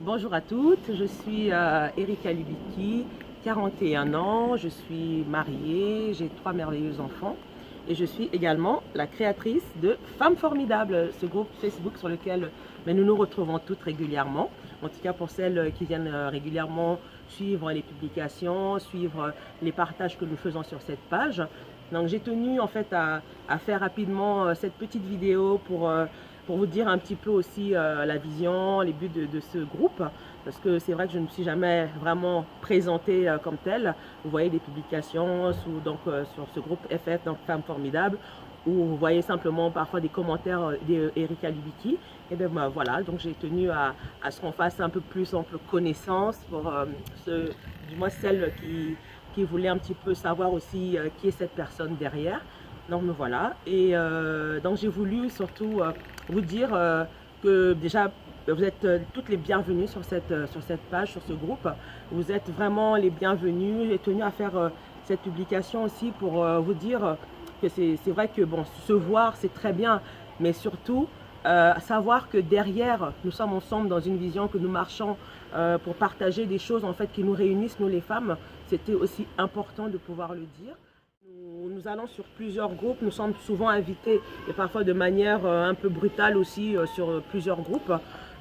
Bonjour à toutes, je suis Erika Lubicki, 41 ans, je suis mariée, j'ai 3 merveilleux enfants et je suis également la créatrice de Femmes Formidables, ce groupe Facebook sur lequel nous nous retrouvons toutes régulièrement. En tout cas pour celles qui viennent régulièrement suivre les publications, suivre les partages que nous faisons sur cette page. Donc j'ai tenu en fait à faire rapidement cette petite vidéo pour vous dire un petit peu aussi la vision, les buts de ce groupe, parce que c'est vrai que je ne me suis jamais vraiment présentée comme telle. Vous voyez des publications sur ce groupe FF, donc Femmes Formidables, où vous voyez simplement parfois des commentaires d'Erika Lubicki. Et bien voilà, donc j'ai tenu à ce qu'on fasse un peu plus ample connaissance pour du moins celles qui voulaient un petit peu savoir aussi qui est cette personne derrière. Donc me voilà, et donc j'ai voulu surtout vous dire que déjà vous êtes toutes les bienvenues sur cette page, sur ce groupe. Vous êtes vraiment les bienvenues. J'ai tenu à faire cette publication aussi pour vous dire que c'est vrai que bon, se voir c'est très bien, mais surtout savoir que derrière nous sommes ensemble dans une vision, que nous marchons pour partager des choses en fait qui nous réunissent, nous les femmes. C'était aussi important de pouvoir le dire. Nous allons sur plusieurs groupes, nous sommes souvent invités et parfois de manière un peu brutale aussi sur plusieurs groupes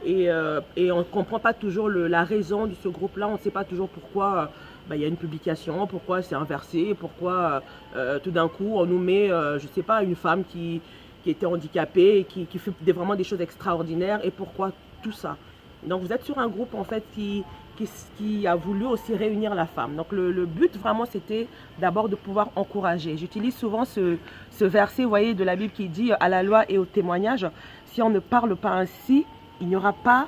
et on ne comprend pas toujours la raison de ce groupe-là, on ne sait pas toujours pourquoi il y a une publication, pourquoi c'est inversé, pourquoi tout d'un coup on nous met, je ne sais pas, une femme qui était handicapée et qui fait vraiment des choses extraordinaires, et pourquoi tout ça. Donc vous êtes sur un groupe en fait qui a voulu aussi réunir la femme. Donc le but vraiment c'était d'abord de pouvoir encourager. J'utilise souvent ce verset, vous voyez, de la Bible qui dit à la loi et au témoignage, si on ne parle pas ainsi, il n'y aura pas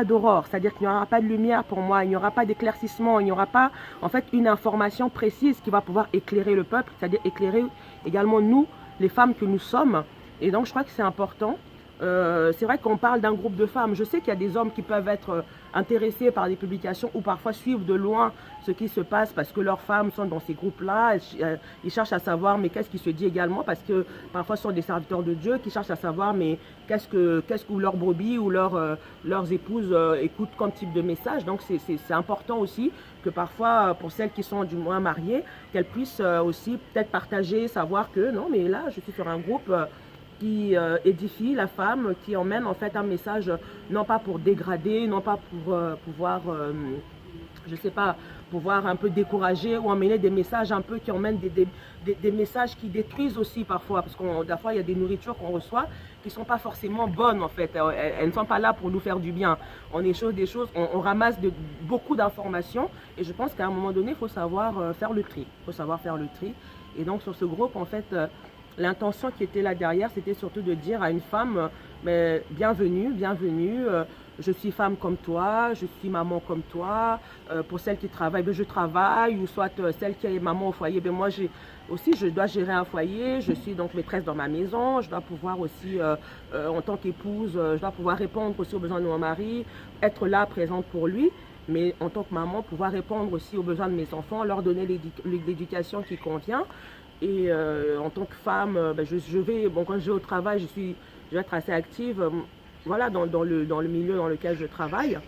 d'aurore, c'est-à-dire qu'il n'y aura pas de lumière pour moi, il n'y aura pas d'éclaircissement, il n'y aura pas en fait une information précise qui va pouvoir éclairer le peuple, c'est-à-dire éclairer également nous, les femmes que nous sommes. Et donc je crois que c'est important. C'est vrai qu'on parle d'un groupe de femmes. Je sais qu'il y a des hommes qui peuvent être intéressés par des publications ou parfois suivre de loin ce qui se passe parce que leurs femmes sont dans ces groupes-là. Ils cherchent à savoir mais qu'est-ce qui se dit également, parce que parfois ce sont des serviteurs de Dieu qui cherchent à savoir mais qu'est-ce que leurs brebis ou leurs épouses écoutent comme type de message. Donc c'est important aussi que parfois pour celles qui sont du moins mariées, qu'elles puissent aussi peut-être partager, savoir que non mais là je suis sur un groupe qui édifie la femme, qui emmène en fait un message, non pas pour dégrader, non pas pour pouvoir, je sais pas, pouvoir un peu décourager ou emmener des messages un peu qui emmènent des messages qui détruisent aussi parfois, parce qu'on des fois il y a des nourritures qu'on reçoit qui ne sont pas forcément bonnes en fait, elles ne sont pas là pour nous faire du bien. On échange des choses, on ramasse beaucoup d'informations, et je pense qu'à un moment donné il faut savoir faire le tri, et donc sur ce groupe en fait, l'intention qui était là derrière, c'était surtout de dire à une femme, mais bienvenue, je suis femme comme toi, je suis maman comme toi. Pour celles qui travaillent, je travaille, ou soit celle qui est maman au foyer, moi je dois gérer un foyer, je suis donc maîtresse dans ma maison, je dois pouvoir aussi, en tant qu'épouse, je dois pouvoir répondre aussi aux besoins de mon mari, être là, présente pour lui. Mais en tant que maman, pouvoir répondre aussi aux besoins de mes enfants, leur donner l'éducation qui convient. Et en tant que femme, je vais, bon, quand je vais au travail, je vais être assez active, voilà, dans le milieu dans lequel je travaille.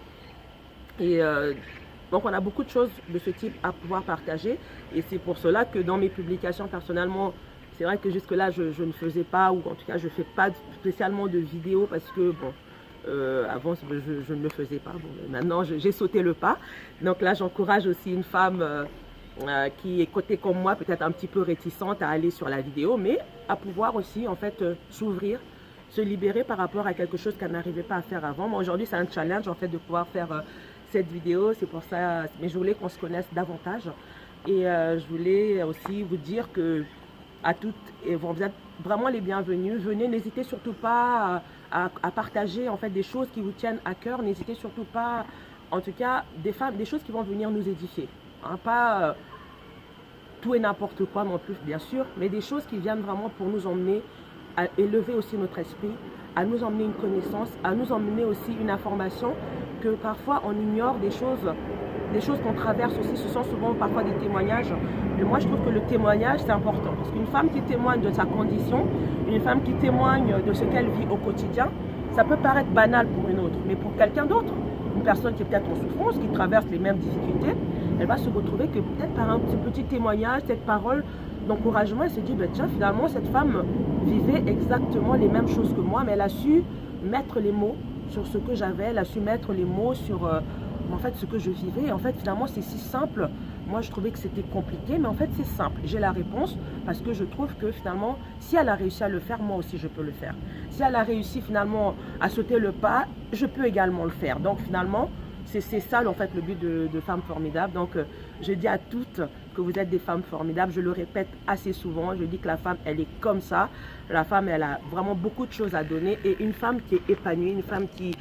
Et donc on a beaucoup de choses de ce type à pouvoir partager. Et c'est pour cela que dans mes publications personnellement, c'est vrai que jusque-là, je ne faisais pas, ou en tout cas, je ne fais pas spécialement de vidéos parce que, bon, avant, je ne le faisais pas. Bon, maintenant, j'ai sauté le pas. Donc là, j'encourage aussi une femme qui est côté comme moi, peut-être un petit peu réticente à aller sur la vidéo, mais à pouvoir aussi en fait s'ouvrir, se libérer par rapport à quelque chose qu'elle n'arrivait pas à faire avant. Moi aujourd'hui c'est un challenge en fait de pouvoir faire cette vidéo, c'est pour ça, mais je voulais qu'on se connaisse davantage, et je voulais aussi vous dire que à toutes, et vous êtes vraiment les bienvenus, venez, n'hésitez surtout pas à partager en fait des choses qui vous tiennent à cœur, n'hésitez surtout pas, en tout cas des choses qui vont venir nous édifier. Hein, pas tout et n'importe quoi non plus, bien sûr, mais des choses qui viennent vraiment pour nous emmener à élever aussi notre esprit, à nous emmener une connaissance, à nous emmener aussi une information, que parfois on ignore des choses des choses qu'on traverse aussi, ce sont souvent parfois des témoignages. Et moi, je trouve que le témoignage, c'est important. Parce qu'une femme qui témoigne de sa condition, une femme qui témoigne de ce qu'elle vit au quotidien, ça peut paraître banal pour une autre, mais pour quelqu'un d'autre, une personne qui est peut-être en souffrance, qui traverse les mêmes difficultés, elle va se retrouver que peut-être par un petit témoignage, cette parole d'encouragement, elle se dit, ben, tiens, finalement, cette femme vivait exactement les mêmes choses que moi, mais elle a su mettre les mots sur ce que j'avais, elle a su mettre les mots sur en fait, ce que je vivais. En fait, finalement, c'est si simple. Moi, je trouvais que c'était compliqué, mais en fait, c'est simple. J'ai la réponse parce que je trouve que finalement, si elle a réussi à le faire, moi aussi, je peux le faire. Si elle a réussi finalement à sauter le pas, je peux également le faire. Donc, finalement, c'est ça, en fait, le but de Femmes Formidables. Donc, je dis à toutes que vous êtes des femmes formidables. Je le répète assez souvent. Je dis que la femme, elle est comme ça. La femme, elle a vraiment beaucoup de choses à donner. Et une femme qui est épanouie, une femme qui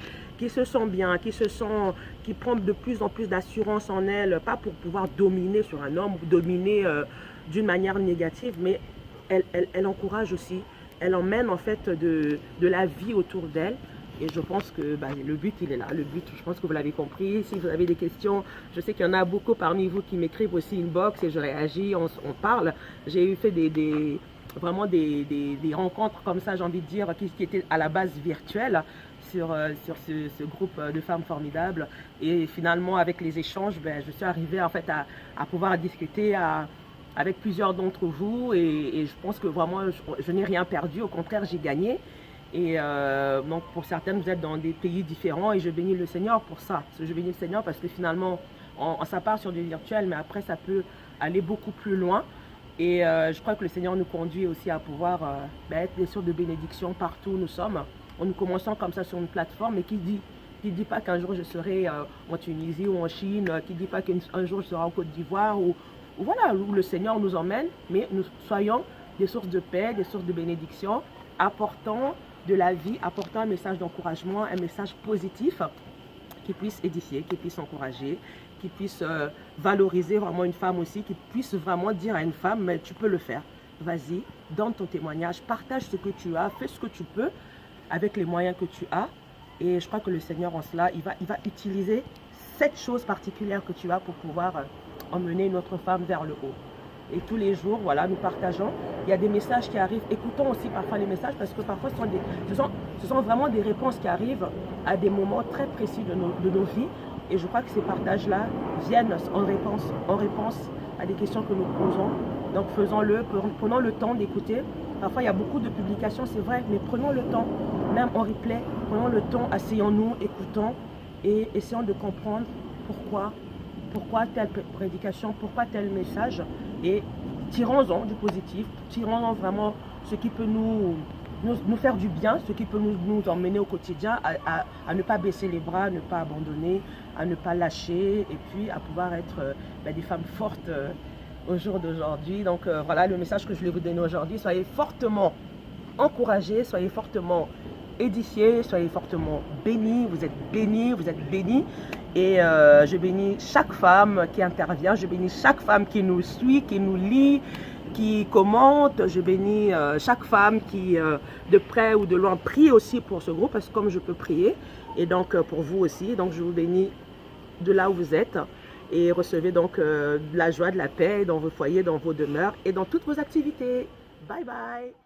se sent bien, qui prend de plus en plus d'assurance en elle, pas pour pouvoir dominer sur un homme ou dominer d'une manière négative, mais elle encourage aussi. Elle emmène en fait de la vie autour d'elle. Et je pense que le but, il est là. Le but, je pense que vous l'avez compris. Si vous avez des questions, je sais qu'il y en a beaucoup parmi vous qui m'écrivent aussi inbox et je réagis, on parle. J'ai fait vraiment des rencontres comme ça, j'ai envie de dire, qui étaient à la base virtuelles sur ce groupe de femmes formidables. Et finalement, avec les échanges, je suis arrivée en fait à pouvoir discuter avec plusieurs d'entre vous. Et je pense que vraiment, je n'ai rien perdu. Au contraire, j'ai gagné. Et donc pour certaines, vous êtes dans des pays différents et je bénis le Seigneur pour ça. Je bénis le Seigneur parce que finalement, ça part sur du virtuel, mais après ça peut aller beaucoup plus loin. Et je crois que le Seigneur nous conduit aussi à pouvoir être des sources de bénédiction partout où nous sommes. Nous commençons comme ça sur une plateforme, mais qui dit pas qu'un jour je serai en Tunisie ou en Chine, qui dit pas qu'un jour je serai en Côte d'Ivoire ou voilà, où le Seigneur nous emmène, mais nous soyons des sources de paix, des sources de bénédiction, apportant de la vie, apportant un message d'encouragement, un message positif qui puisse édifier, qui puisse encourager, qui puisse valoriser vraiment une femme aussi, qui puisse vraiment dire à une femme, mais tu peux le faire, vas-y, donne ton témoignage, partage ce que tu as, fais ce que tu peux avec les moyens que tu as. Et je crois que le Seigneur en cela, il va utiliser cette chose particulière que tu as pour pouvoir emmener une autre femme vers le haut. Et tous les jours, voilà, nous partageons. Il y a des messages qui arrivent. Écoutons aussi parfois les messages parce que parfois ce sont vraiment des réponses qui arrivent à des moments très précis de nos vies. Et je crois que ces partages-là viennent en réponse à des questions que nous posons. Donc faisons-le, prenons le temps d'écouter. Parfois il y a beaucoup de publications, c'est vrai, mais prenons le temps, même en replay, prenons le temps, asseyons-nous, écoutons et essayons de comprendre pourquoi telle prédication, pourquoi tel message, et tirons-en du positif, tirons-en vraiment ce qui peut nous faire du bien, ce qui peut nous emmener au quotidien, à ne pas baisser les bras, à ne pas abandonner, à ne pas lâcher, et puis à pouvoir être des femmes fortes au jour d'aujourd'hui. Donc voilà le message que je voulais vous donner aujourd'hui. Soyez fortement encouragés, soyez fortement édifiés, soyez fortement bénis, vous êtes bénis, vous êtes bénis. Et je bénis chaque femme qui intervient, je bénis chaque femme qui nous suit, qui nous lit, qui commente. Je bénis chaque femme qui, de près ou de loin, prie aussi pour ce groupe, parce que comme je peux prier, et donc pour vous aussi. Donc je vous bénis de là où vous êtes, et recevez donc de la joie, de la paix dans vos foyers, dans vos demeures et dans toutes vos activités. Bye bye.